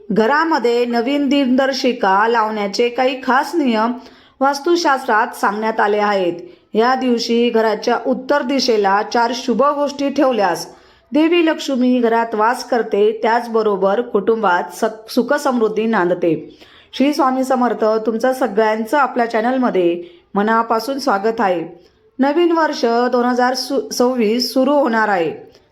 घरामध्ये नवीन दिनदर्शिका लावण्याचे काही खास नियम वास्तुशास्त्रात सांगण्यात आले आहेत. या दिवशी घराच्या उत्तर दिशेला 4 शुभ गोष्टी ठेवल्यास देवी लक्ष्मी घरात वास करते, त्याचबरोबर कुटुंबात सुख समृद्धी नांदते. श्री स्वामी समर्थ. तुमचं सगळ्यांचं आपल्या चॅनलमध्ये मनापासून स्वागत आहे. नवीन वर्ष 2026 सुरू होणार आहे.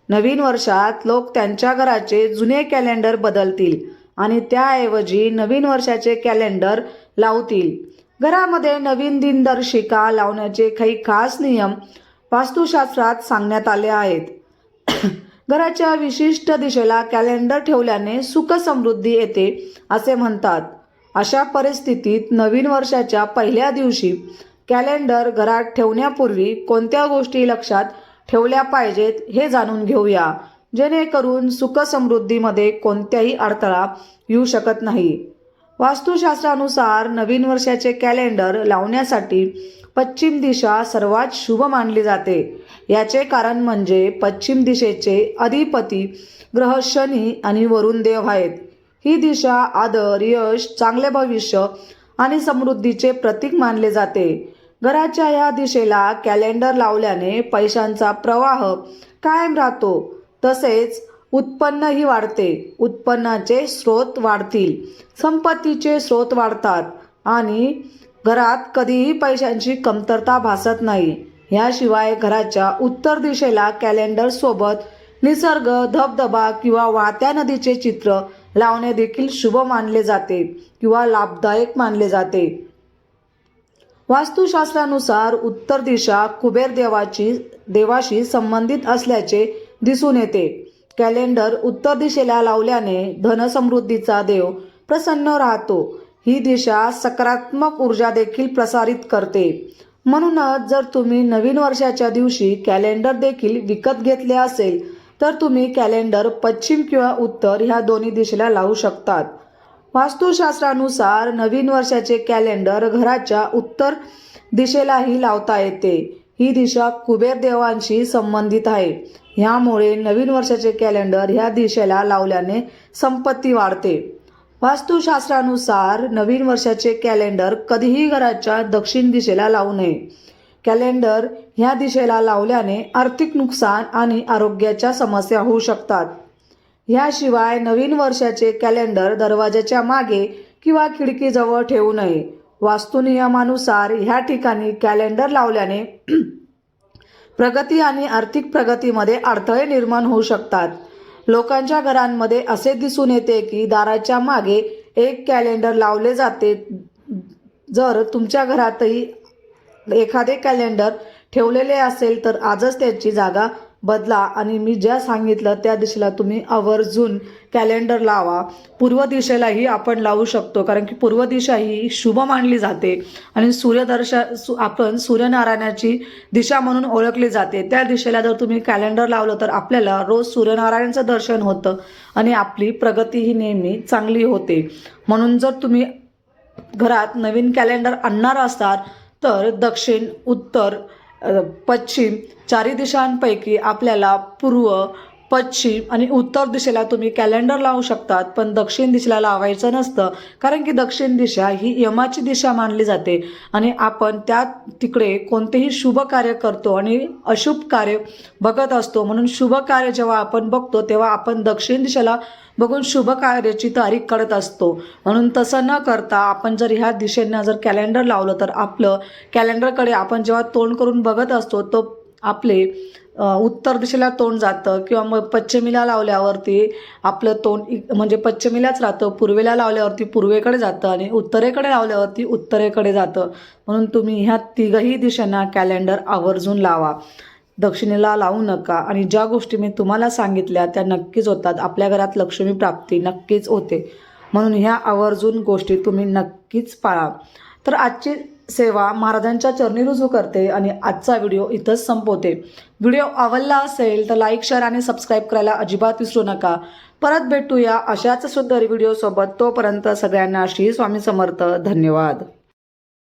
नवीन वर्षात लोक त्यांच्या घराचे जुने कॅलेंडर बदलतील आणि त्याऐवजी नवीन वर्षाचे कॅलेंडर लावतील. घरामध्ये नवीन दिनदर्शिका लावण्याचे काही खास नियम वास्तुशास्त्रात सांगण्यात आले आहेत. घराच्या विशिष्ट दिशेला कॅलेंडर ठेवल्याने सुख समृद्धी येते असे म्हणतात. अशा परिस्थितीत नवीन वर्षाच्या पहिल्या दिवशी कॅलेंडर घरात ठेवण्यापूर्वी कोणत्या गोष्टी लक्षात ठेवल्या पाहिजेत हे जाणून घेऊया, जेणेकरून सुख समृद्धीमध्ये कोणत्याही अडथळा येऊ शकत नाही. वास्तुशास्त्रानुसार नवीन वर्षाचे कॅलेंडर लावण्यासाठी पश्चिम दिशा सर्वात शुभ मानली जाते. याचे कारण म्हणजे पश्चिम दिशेचे अधिपती ग्रह शनी आणि वरुण देव आहेत. ही दिशा आदर, यश, चांगले भविष्य आणि समृद्धीचे प्रतीक मानले जाते. घराच्या या दिशेला कॅलेंडर लावल्याने पैशांचा प्रवाह कायम राहतो, तसेच उत्पन्नही वाढते. उत्पन्नाचे स्रोत वाढतील, संपत्तीचे स्रोत वाढतात आणि घरात कधीही पैशांची कमतरता भासत नाही. याशिवाय घराच्या उत्तर दिशेला कॅलेंडर सोबत निसर्ग, धबधबा किंवा वाहत्या नदीचे चित्र लावणे देखील शुभ मानले जाते किंवा लाभदायक मानले जाते. वास्तुशास्त्रानुसार उत्तर दिशा कुबेर देवाशी संबंधित असल्याचे दिसून येते. कॅलेंडर उत्तर दिशेला लावल्याने धनसमृद्धीचा देव प्रसन्न राहतो. ही दिशा सकारात्मक ऊर्जा देखील प्रसारित करते. म्हणूनच जर तुम्ही नवीन वर्षाच्या दिवशी कॅलेंडर देखील विकत घेतले असेल तर तुम्ही कॅलेंडर पश्चिम किंवा उत्तर ह्या दोन्ही दिशेला लावू शकतात. वास्तुशास्त्रानुसार नवीन वर्षाचे कॅलेंडर घराच्या उत्तर दिशेलाही लावता येते. ही दिशा कुबेर देवांशी संबंधित आहे. ह्यामुळे नवीन वर्षाचे कॅलेंडर ह्या दिशेला लावल्याने संपत्ती वाढते. वास्तुशास्त्रानुसार नवीन वर्षाचे कॅलेंडर कधीही घराच्या दक्षिण दिशेला लावू नये. कॅलेंडर ह्या दिशेला लावल्याने आर्थिक नुकसान आणि आरोग्याच्या समस्या होऊ शकतात. याशिवाय नवीन वर्षाचे कॅलेंडर दरवाजाच्या मागे किंवा खिडकीजवळ ठेवू नये. वास्तुनियमानुसार ह्या ठिकाणी कॅलेंडर लावल्याने प्रगती आणि आर्थिक प्रगतीमध्ये अडथळे निर्माण होऊ शकतात. लोकांच्या घरांमध्ये असे दिसून येते की दाराच्या मागे एक कॅलेंडर लावले जाते. जर तुमच्या घरातही एखादे कॅलेंडर ठेवलेले असेल तर आजच त्याची जागा बदला आणि मी ज्या सांगितलं त्या दिशेला तुम्ही आवर्जून कॅलेंडर लावा. पूर्व दिशेलाही आपण लावू शकतो, कारण की पूर्व दिशा ही शुभ मानली जाते आणि आपण सूर्यनारायणाची दिशा म्हणून ओळखली जाते. त्या दिशेला जर तुम्ही कॅलेंडर लावलं तर आपल्याला रोज सूर्यनारायणाचं दर्शन होतं आणि आपली प्रगती ही नेहमी चांगली होते. म्हणून जर तुम्ही घरात नवीन कॅलेंडर आणणार असाल तर दक्षिण, उत्तर, पश्चिम चारही दिशांपैकी आपल्याला पूर्व, पश्चिम आणि उत्तर दिशेला तुम्ही कॅलेंडर लावू शकतात. पण दक्षिण दिशेला लावायचं नसतं, कारण की दक्षिण दिशा ही यमाची दिशा मानली जाते आणि आपण तिकडे कोणतेही शुभ कार्य करतो आणि अशुभ कार्य बघत असतो. म्हणून शुभ कार्य जेव्हा आपण बघतो तेव्हा आपण दक्षिण दिशेला बघून शुभ कार्याची तारीख काढत असतो. म्हणून तसं न करता आपण जर ह्या दिशेनं जर कॅलेंडर लावलं तर आपलं कॅलेंडरकडे आपण जेव्हा तोंड करून बघत असतो तो आपले उत्तर दिशेला तोंड जातं किंवा मग पश्चिमेला लावल्यावरती आपलं तोंड म्हणजे पश्चिमेलाच राहतं, पूर्वेला लावल्यावरती पूर्वेकडे जातं आणि उत्तरेकडे लावल्यावरती उत्तरेकडे जातं. म्हणून तुम्ही ह्या तिघही दिशांना कॅलेंडर आवर्जून लावा. दक्षिणेला लावू नका. आणि ज्या गोष्टी मी तुम्हाला सांगितल्या त्या नक्कीच होतात. आपल्या घरात लक्ष्मी प्राप्ती नक्कीच होते. म्हणून ह्या आवर्जून गोष्टी तुम्ही नक्कीच पाळा. तर आजची सेवा महाराजांच्या चरणी रुजू करते आणि आजचा व्हिडिओ इथंच संपवते. व्हिडिओ आवडला असेल तर लाईक, शेअर आणि सबस्क्राईब करायला अजिबात विसरू नका. परत भेटूया अशाच सुंदर व्हिडिओसोबत. तोपर्यंत सगळ्यांना श्री स्वामी समर्थ. धन्यवाद.